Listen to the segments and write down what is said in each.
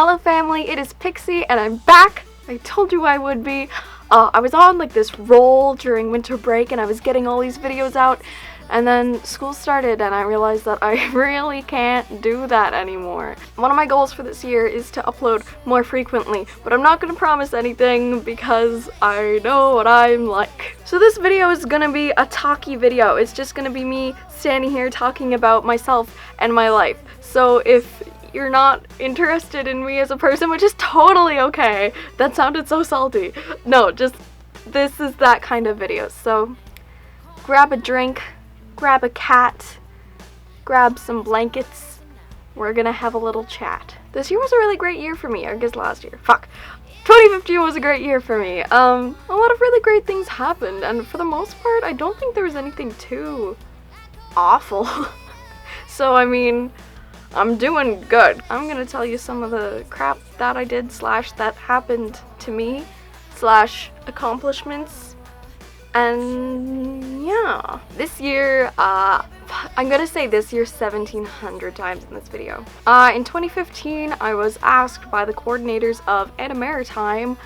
Hello family, it is Pixie and I'm back. I told you I would be. I was on like this roll during winter break and I was getting all these videos out, and then school started and I realized that I really can't do that anymore. One of my goals for this year is to upload more frequently, but I'm not gonna promise anything because I know what I'm like. So this video is gonna be a talky video. It's just gonna be me standing here talking about myself and my life. So if you're not interested in me as a person, which is totally okay. That sounded so salty. No, just this is that kind of video. So grab a drink, grab a cat, grab some blankets. We're gonna have a little chat. This year was a really great year for me. I guess last year. Fuck. 2015 was a great year for me. A lot of really great things happened, and for the most part, I don't think there was anything too awful. So I mean, I'm doing good. I'm gonna tell you some of the crap that I did / that happened to me / accomplishments. And yeah, this year, I'm gonna say this year 1,700 times in this video. In 2015, I was asked by the coordinators of Animaritime,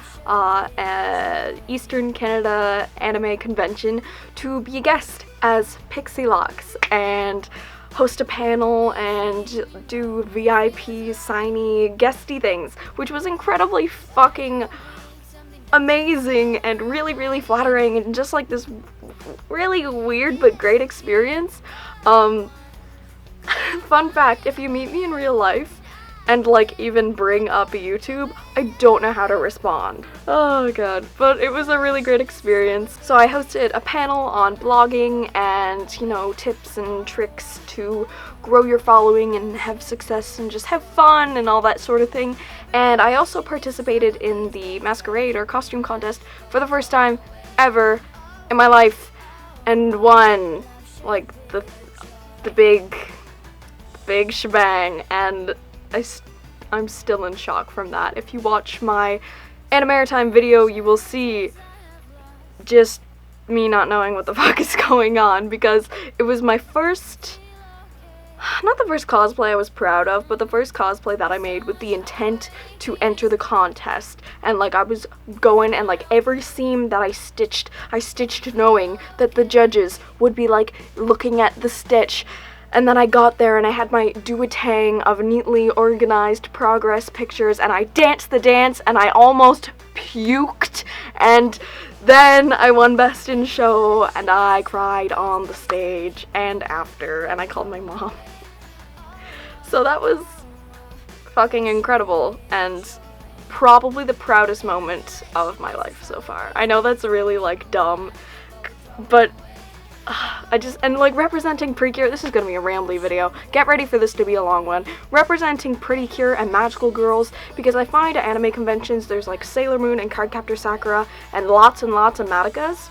Eastern Canada Anime Convention, to be a guest as Pixielocks and host a panel and do VIP signy guesty things, which was incredibly fucking amazing and really flattering and just like this really weird but great experience. Fun fact, if you meet me in real life and like even bring up YouTube, I don't know how to respond. Oh god, but it was a really great experience. So I hosted a panel on blogging and, you know, tips and tricks to grow your following and have success and just have fun and all that sort of thing. And I also participated in the masquerade or costume contest for the first time ever in my life and won like the big shebang, and I'm still in shock from that. If you watch my Animaritime video, you will see just me not knowing what the fuck is going on, because it was my first, not the first cosplay I was proud of, but the first cosplay that I made with the intent to enter the contest. And like I was going and like every seam that I stitched knowing that the judges would be like looking at the stitch. And then I got there and I had my do-a-tang of neatly organized progress pictures, and I danced the dance and I almost puked, and then I won Best in Show and I cried on the stage and after, and I called my mom. So that was fucking incredible and probably the proudest moment of my life so far. I know that's really like dumb, but and like representing Precure, this is gonna be a rambly video, get ready for this to be a long one, representing Pretty Cure and magical girls, because I find at anime conventions there's like Sailor Moon and Cardcaptor Sakura and lots of Madikas,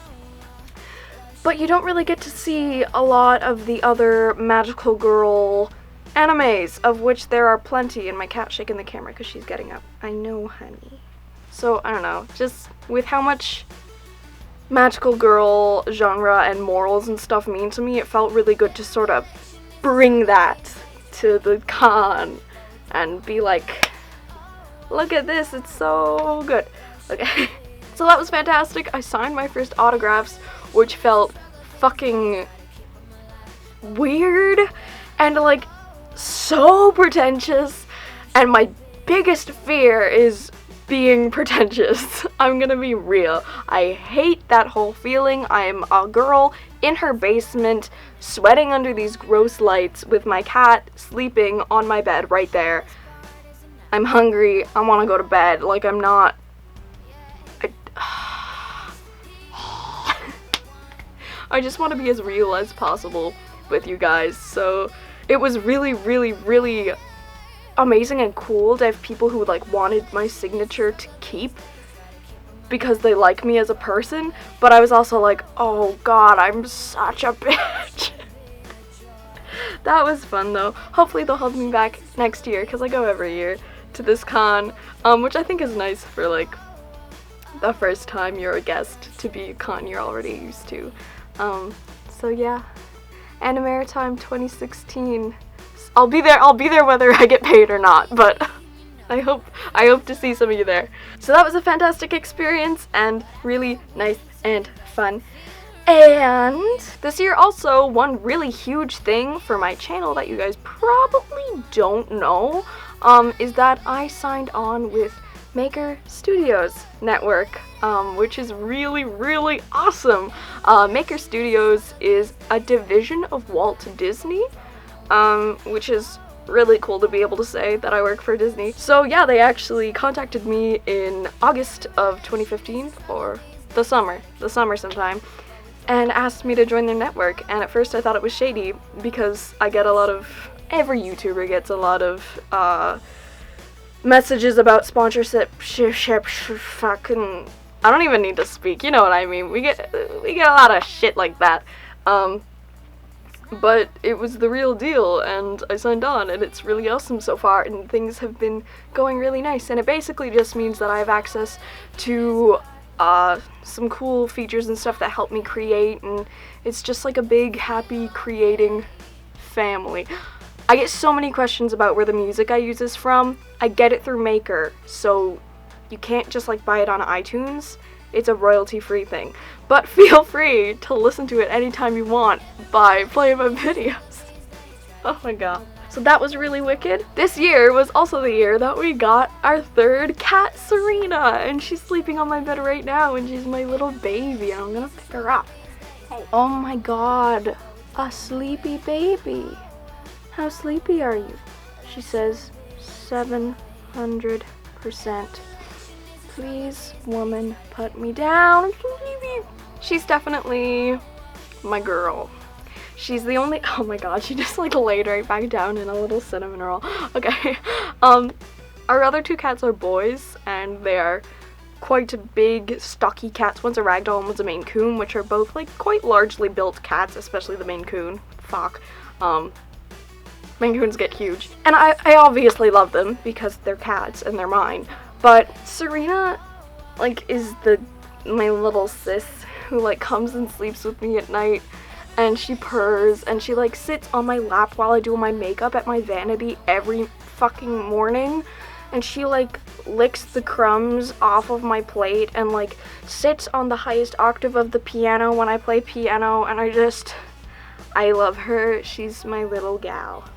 but you don't really get to see a lot of the other magical girl animes, of which there are plenty. And my cat shaking the camera because she's getting up. I know, honey. So I don't know, just with how much magical girl genre and morals and stuff mean to me, it felt really good to sort of bring that to the con and be like, look at this, it's so good. Okay. So that was fantastic. I signed my first autographs, which felt fucking weird and like so pretentious, and my biggest fear is being pretentious. I'm gonna be real. I hate that whole feeling. I'm a girl in her basement, sweating under these gross lights with my cat sleeping on my bed right there. I'm hungry. I want to go to bed. Like, I'm not... I just want to be as real as possible with you guys. So it was really amazing and cool to have people who like wanted my signature to keep because they like me as a person, but I was also like, oh god, I'm such a bitch. That was fun though. Hopefully they'll have me back next year, because I go every year to this con, which I think is nice for like the first time you're a guest to be a con you're already used to. So yeah, Animaritime 2016. I'll be there whether I get paid or not, but I hope to see some of you there. So that was a fantastic experience and really nice and fun. And this year also, one really huge thing for my channel that you guys probably don't know is that I signed on with Maker Studios Network, which is really, really awesome. Maker Studios is a division of Walt Disney, which is really cool to be able to say that I work for Disney. So yeah, they actually contacted me in August of 2015, or the summer sometime, and asked me to join their network. And at first I thought it was shady because I get every YouTuber gets a lot of messages about sponsorship, fucking, I don't even need to speak, you know what I mean. We get a lot of shit like that. But it was the real deal, and I signed on, and it's really awesome so far, and things have been going really nice. And it basically just means that I have access to some cool features and stuff that help me create, and it's just like a big, happy, creating family. I get so many questions about where the music I use is from. I get it through Maker, so you can't just like buy it on iTunes. It's a royalty-free thing. But feel free to listen to it anytime you want by playing my videos. Oh my god. So that was really wicked. This year was also the year that we got our third cat, Serena, and she's sleeping on my bed right now, and she's my little baby, and I'm gonna pick her up. Hey. Oh my god, a sleepy baby. How sleepy are you? She says 700%. Please, woman, put me down. She's definitely my girl. She's the only, oh my god, she just like laid right back down in a little cinnamon roll. Okay, our other two cats are boys, and they are quite big, stocky cats. One's a ragdoll and one's a Maine Coon, which are both like quite largely built cats, especially the Maine Coon. Fuck. Maine Coons get huge. And I obviously love them because they're cats and they're mine. But Serena, like, is my little sis who, like, comes and sleeps with me at night, and she purrs, and she, like, sits on my lap while I do my makeup at my vanity every fucking morning, and she, like, licks the crumbs off of my plate and, like, sits on the highest octave of the piano when I play piano, and I love her. She's my little gal.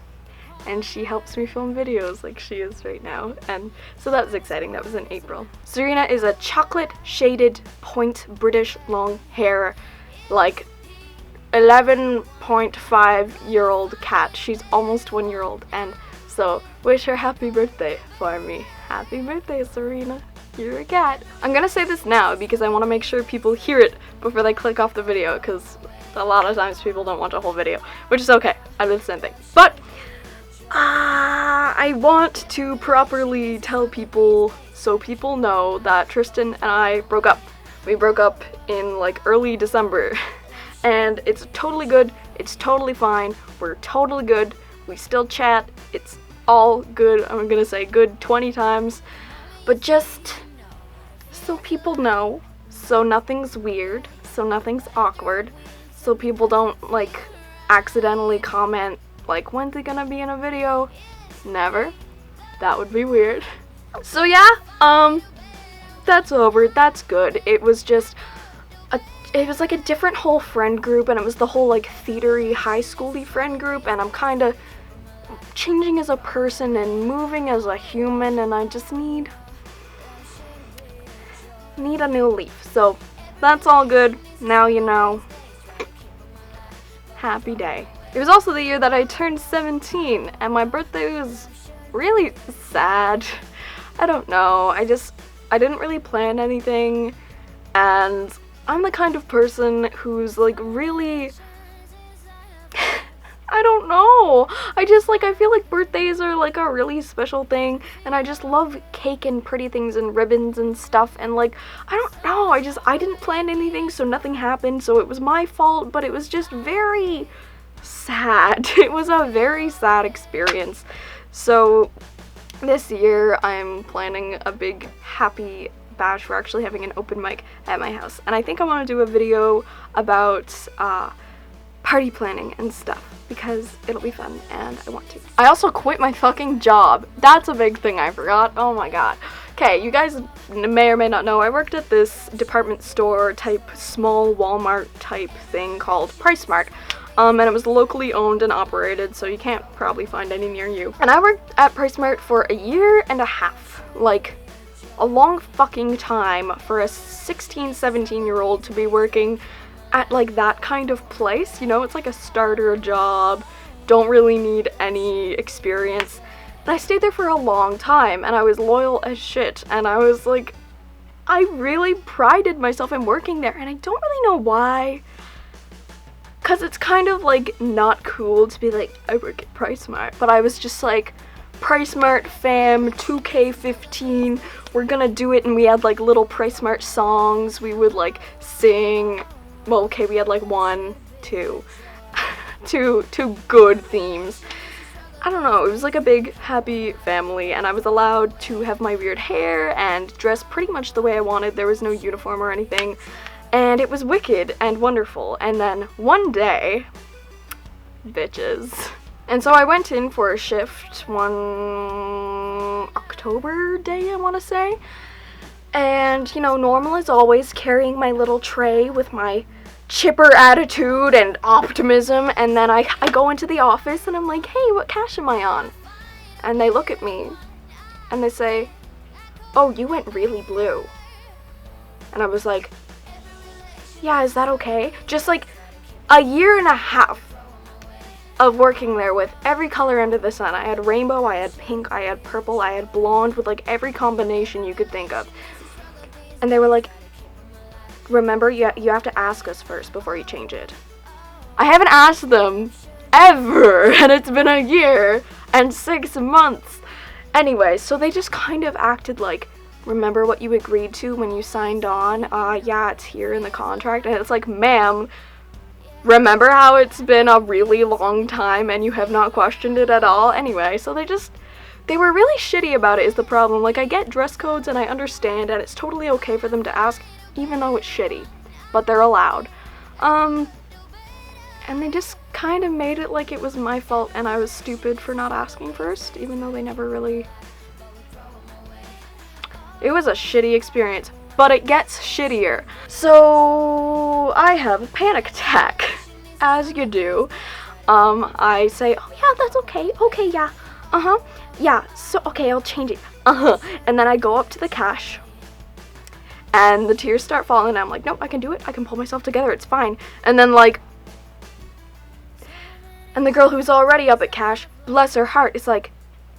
And she helps me film videos like she is right now, and so that was exciting. That was in April. Serena is a chocolate shaded point British long hair, like 11.5-year-old cat. She's almost 1 year old, and so wish her happy birthday for me. Happy birthday, Serena. You're a cat. I'm gonna say this now because I want to make sure people hear it before they click off the video, because a lot of times people don't watch a whole video, which is okay. I do the same thing. But I want to properly tell people so people know that Tristan and I broke up. We broke up in like early December, and it's totally good. It's totally fine. We're totally good. We still chat. It's all good. I'm gonna say good 20 times, but just so people know, so nothing's weird, so nothing's awkward, so people don't like accidentally comment like, when's he gonna be in a video? Never. That would be weird. So yeah, that's over. That's good. It was just it was like a different whole friend group, and it was the whole like theatery, high schooly friend group, and I'm kind of changing as a person and moving as a human, and I just need a new leaf. So that's all good. Now you know. Happy day. It was also the year that I turned 17, and my birthday was really sad. I don't know, I didn't really plan anything, and I'm the kind of person who's like really, I don't know, I feel like birthdays are like a really special thing, and I just love cake and pretty things and ribbons and stuff, and like, I don't know, I didn't plan anything, so nothing happened, so it was my fault, but it was just very sad. It was a very sad experience. So this year I'm planning a big happy bash. We're actually having an open mic at my house, and I think I want to do a video about party planning and stuff because it'll be fun and I want to. I also quit my fucking job. That's a big thing I forgot. Oh my god. Okay, you guys may or may not know I worked at this department store type small Walmart type thing called PriceSmart. And it was locally owned and operated, so you can't probably find any near you. And I worked at PriceSmart for a year and a half. Like, a long fucking time for a 16, 17-year-old to be working at like that kind of place. You know, it's like a starter job, don't really need any experience. And I stayed there for a long time and I was loyal as shit, and I was like, I really prided myself in working there, and I don't really know why. Cause it's kind of like not cool to be like, I work at PriceSmart, but I was just like, PriceSmart fam, 2K15, we're gonna do it. And we had like little PriceSmart songs we would like sing. Well, okay, we had like two good themes. I don't know, it was like a big happy family, and I was allowed to have my weird hair and dress pretty much the way I wanted. There was no uniform or anything, and it was wicked and wonderful. And then one day, bitches. And so I went in for a shift one October day, I want to say. And, you know, normal as always, carrying my little tray with my chipper attitude and optimism. And then I go into the office and I'm like, hey, what cash am I on? And they look at me and they say, oh, you went really blue. And I was like, yeah, is that okay? Just like a year and a half of working there with every color under the sun. I had rainbow, I had pink, I had purple, I had blonde, with like every combination you could think of. And they were like, remember, you have to ask us first before you change it. I haven't asked them ever, and it's been a year and 6 months. Anyway, so they just kind of acted like, remember what you agreed to when you signed on? Yeah, it's here in the contract. And it's like, ma'am, remember how it's been a really long time and you have not questioned it at all? Anyway, so they were really shitty about it is the problem. Like, I get dress codes and I understand, and it's totally okay for them to ask, even though it's shitty, but they're allowed. And they just kind of made it like it was my fault and I was stupid for not asking first, even though they never really... It was a shitty experience, but it gets shittier. So I have a panic attack, as you do. I say, oh yeah, that's okay. Okay, yeah. Yeah, so okay, I'll change it. And then I go up to the cash and the tears start falling and I'm like, nope, I can do it. I can pull myself together. It's fine. And then like, and the girl who's already up at cash, bless her heart, is like,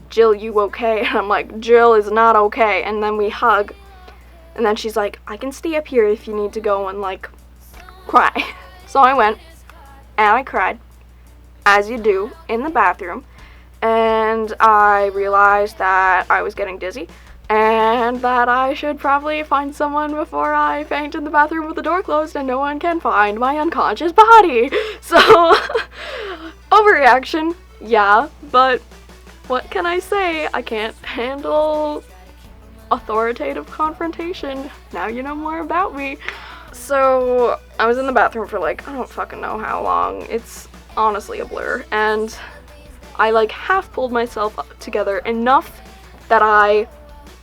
Jill, you okay? And I'm like, Jill is not okay. And then we hug. And then she's like, I can stay up here if you need to go and like cry. So I went and I cried, as you do, in the bathroom. And I realized that I was getting dizzy and that I should probably find someone before I faint in the bathroom with the door closed and no one can find my unconscious body. So, overreaction, yeah, but what can I say? I can't handle authoritative confrontation. Now you know more about me. So, I was in the bathroom for like, I don't fucking know how long. It's honestly a blur. And I like half pulled myself together enough that I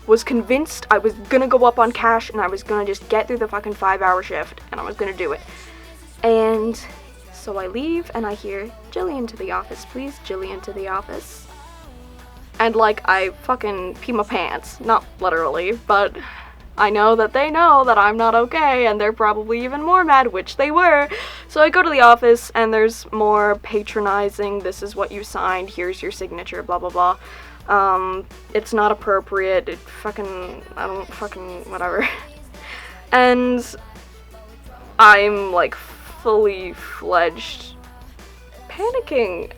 was convinced I was gonna go up on cash and I was gonna just get through the fucking 5-hour shift and I was gonna do it. And so I leave and I hear, Jillian to the office, please, Jillian to the office. And like, I fucking pee my pants, not literally, but I know that they know that I'm not okay and they're probably even more mad, which they were. So I go to the office and there's more patronizing, this is what you signed, here's your signature, blah blah blah. It's not appropriate, I don't fucking, whatever. And I'm like fully fledged panicking.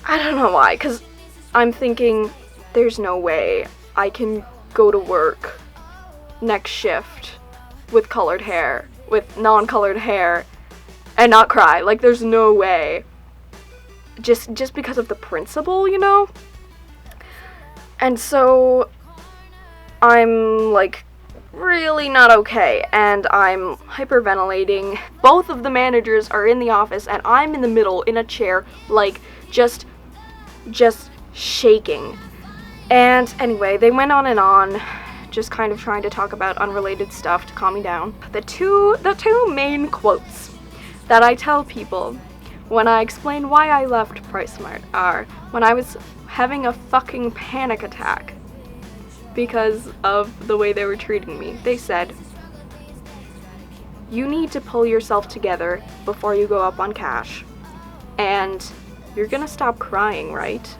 I don't know why, because I'm thinking there's no way I can go to work next shift with colored hair, with non-colored hair, and not cry. Like, there's no way. Just because of the principle, you know? And so I'm like really not okay, and I'm hyperventilating. Both of the managers are in the office, and I'm in the middle in a chair, like, just shaking. And anyway, they went on, just kind of trying to talk about unrelated stuff to calm me down. The two main quotes that I tell people when I explain why I left PriceSmart are when I was having a fucking panic attack because of the way they were treating me. They said, "You need to pull yourself together before you go up on cash, and you're gonna stop crying, right?"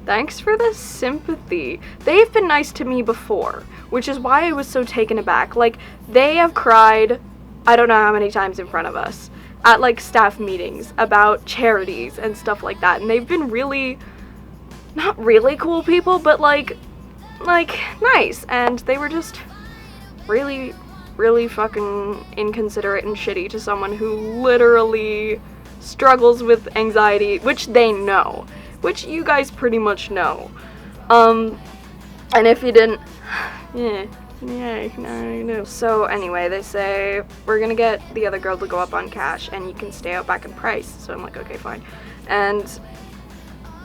Thanks for the sympathy. They've been nice to me before, which is why I was so taken aback. Like, they have cried, I don't know how many times in front of us, at, like, staff meetings about charities and stuff like that, and they've been really, not really cool people, but, like, nice, and they were just really, really fucking inconsiderate and shitty to someone who literally struggles with anxiety, which they know. Which you guys pretty much know. And if you didn't, I know. So anyway, they say, "We're gonna get the other girl to go up on cash, and you can stay out back in price." So I'm like, okay, fine. And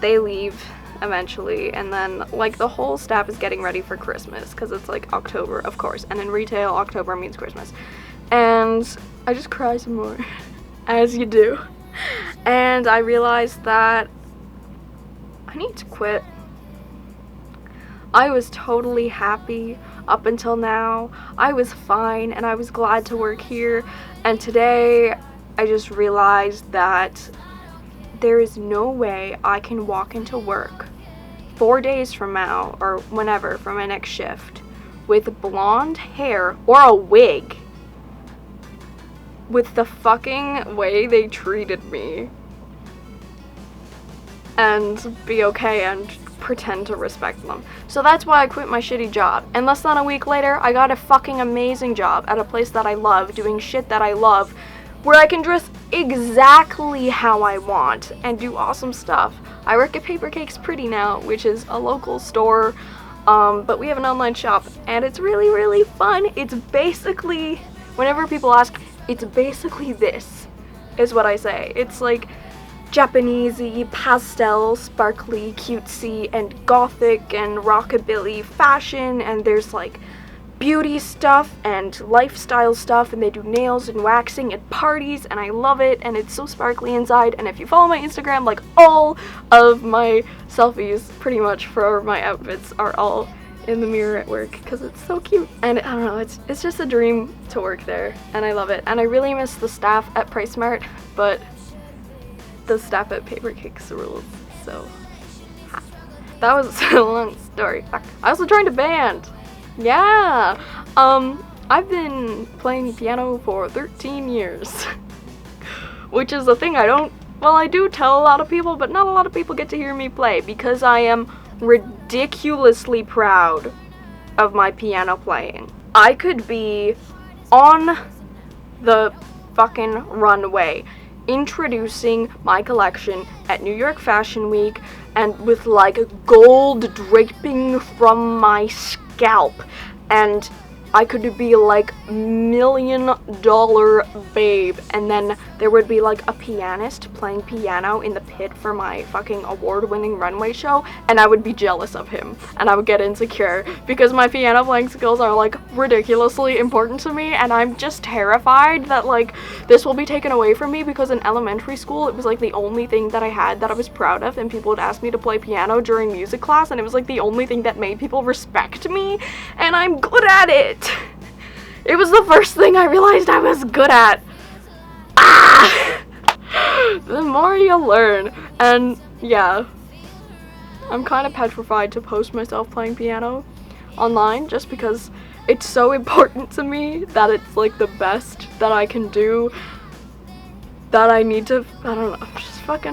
they leave eventually, and then, like, the whole staff is getting ready for Christmas, because it's, like, October, of course, and in retail, October means Christmas. And I just cry some more, as you do. And I realized that I need to quit. I was totally happy up until now. I was fine, and I was glad to work here, and today I just realized that there is no way I can walk into work 4 days from now, or whenever, for my next shift, with blonde hair or a wig, with the fucking way they treated me, and be okay and pretend to respect them. So that's why I quit my shitty job. And less than a week later, I got a fucking amazing job at a place that I love, doing shit that I love, where I can dress exactly how I want and do awesome stuff. I work at Paper Cakes Pretty now, which is a local store, but we have an online shop, and it's really, really fun. It's basically, whenever people ask, it's basically this, is what I say. It's like Japanesey, pastel, sparkly, cutesy, and gothic and rockabilly fashion, and there's like beauty stuff and lifestyle stuff, and they do nails and waxing at parties, and I love it, and it's so sparkly inside. And if you follow my Instagram, like, all of my selfies pretty much for my outfits are all in the mirror at work, because it's so cute. And I don't know, it's just a dream to work there, and I love it. And I really miss the staff at PriceSmart, but the staff at Paper Cakes rules, so that was a long story. I also joined a band. Yeah, I've been playing piano for 13 years, which is a thing I do tell a lot of people, but not a lot of people get to hear me play, because I am ridiculously proud of my piano playing. I could be on the fucking runway introducing my collection at New York Fashion Week, and with like gold draping from my scalp, and I could be like $1 million babe, and then there would be like a pianist playing piano in the pit for my fucking award-winning runway show, and I would be jealous of him, and I would get insecure because my piano playing skills are like ridiculously important to me, and I'm just terrified that like this will be taken away from me, because in elementary school it was like the only thing that I had that I was proud of, and people would ask me to play piano during music class, and it was like the only thing that made people respect me, and I'm good at it. It was the first thing I realized I was good at. The more you learn. And yeah, I'm kind of petrified to post myself playing piano online, just because it's so important to me that it's like the best that I can do, that I need to, I don't know,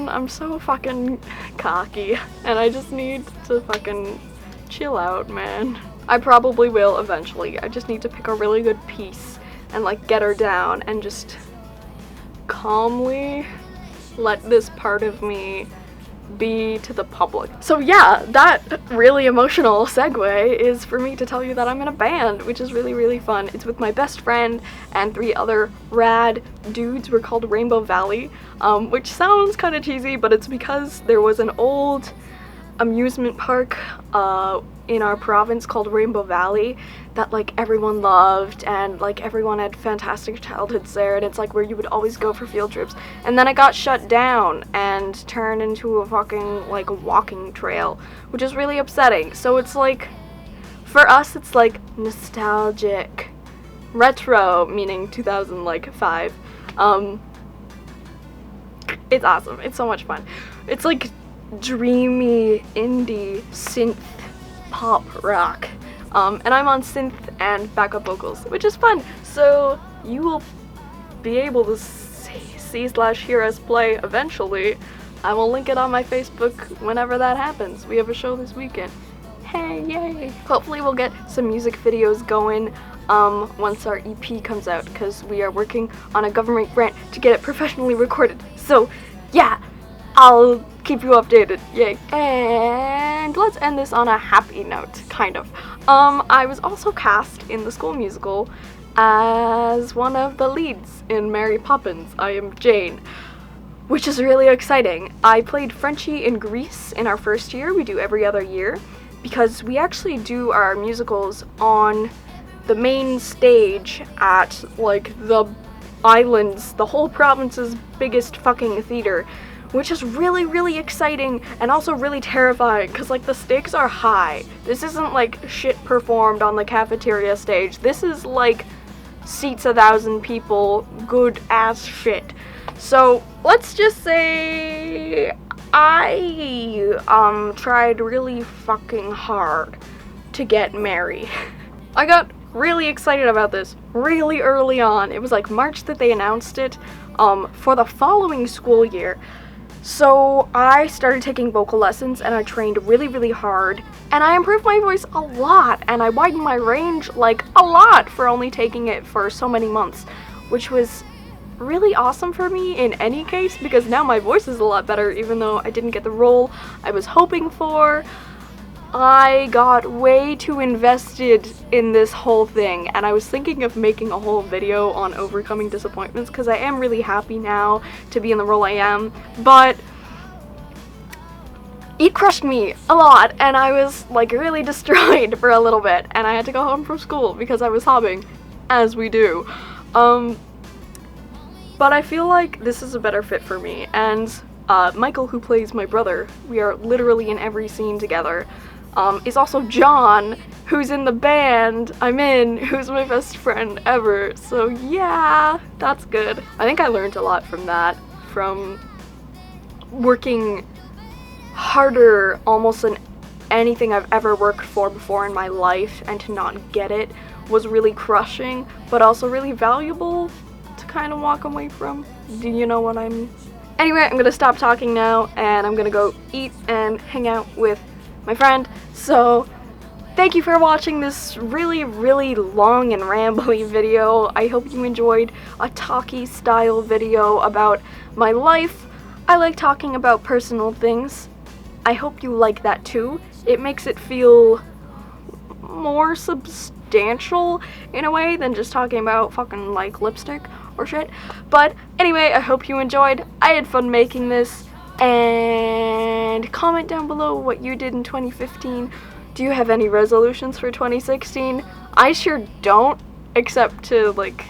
I'm so fucking cocky, and I just need to fucking chill out, man. I probably will eventually. I just need to pick a really good piece and like get her down and just calmly let this part of me be to the public. So yeah, that really emotional segue is for me to tell you that I'm in a band, which is really, really fun. It's with my best friend and 3 other rad dudes. We're called Rainbow Valley, which sounds kind of cheesy, but it's because there was an old amusement park in our province called Rainbow Valley that like everyone loved, and like everyone had fantastic childhoods there, and it's like where you would always go for field trips. And then it got shut down and turned into a fucking like walking trail, which is really upsetting. So it's like, for us it's like nostalgic, retro meaning 2005. It's awesome. It's so much fun. It's like dreamy indie synth pop rock, and I'm on synth and backup vocals, which is fun. So you will be able to see/hear us play eventually. I will link it on my Facebook whenever that happens. We have a show this weekend. Hey, yay! Hopefully we'll get some music videos going once our EP comes out, because we are working on a government grant to get it professionally recorded. So yeah, I'll keep you updated. Yay. And let's end this on a happy note, kind of. I was also cast in the school musical as one of the leads in Mary Poppins. I am Jane, which is really exciting. I played Frenchie in Greece in our first year. We do every other year, because we actually do our musicals on the main stage at like the island's, the whole province's biggest fucking theater, which is really, really exciting and also really terrifying, because like the stakes are high. This isn't like shit performed on the cafeteria stage. This is like seats 1,000 people, good ass shit. So let's just say I tried really fucking hard to get Mary. I got really excited about this really early on. It was like March that they announced it for the following school year. So I started taking vocal lessons, and I trained really, really hard, and I improved my voice a lot, and I widened my range like a lot for only taking it for so many months, which was really awesome for me in any case, because now my voice is a lot better, even though I didn't get the role I was hoping for. I got way too invested in this whole thing, and I was thinking of making a whole video on overcoming disappointments, because I am really happy now to be in the role I am, but it crushed me a lot, and I was like really destroyed for a little bit, and I had to go home from school because I was sobbing, as we do. But I feel like this is a better fit for me, and Michael, who plays my brother, we are literally in every scene together, is also John, who's in the band I'm in, who's my best friend ever. So yeah, that's good. I think I learned a lot from that, from working harder almost than anything I've ever worked for before in my life, and to not get it was really crushing, but also really valuable to kind of walk away from. Do you know what I mean? Anyway, I'm gonna stop talking now, and I'm gonna go eat and hang out with my friend. So thank you for watching this really, really long and rambly video. I hope you enjoyed a talky style video about my life. I like talking about personal things. I hope you like that too. It makes it feel more substantial in a way than just talking about fucking like lipstick or shit. But anyway, I hope you enjoyed. I had fun making this, and comment down below what you did in 2015. Do you have any resolutions for 2016? I sure don't, except to like,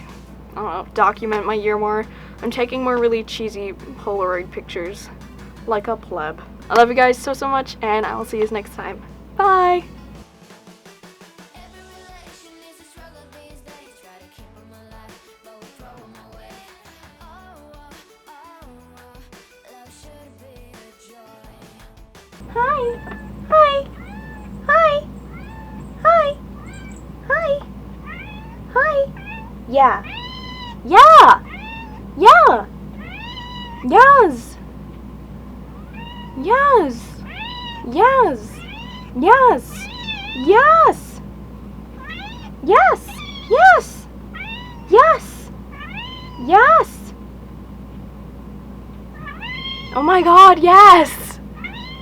I don't know, document my year more. I'm taking more really cheesy Polaroid pictures, like a pleb. I love you guys so, so much, and I will see you next time. Bye! Hi! Hi! Hi! Hi! Hi! Hi! Yeah! Yeah! Yeah! Yes! Yes! Yes! Yes! Yes! Yes! Yes! Yes! Yes! Oh my god, yes!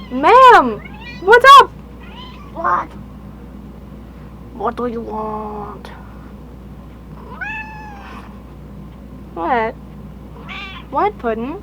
Ma'am! What's up? What? What do you want? What? What, Puddin'?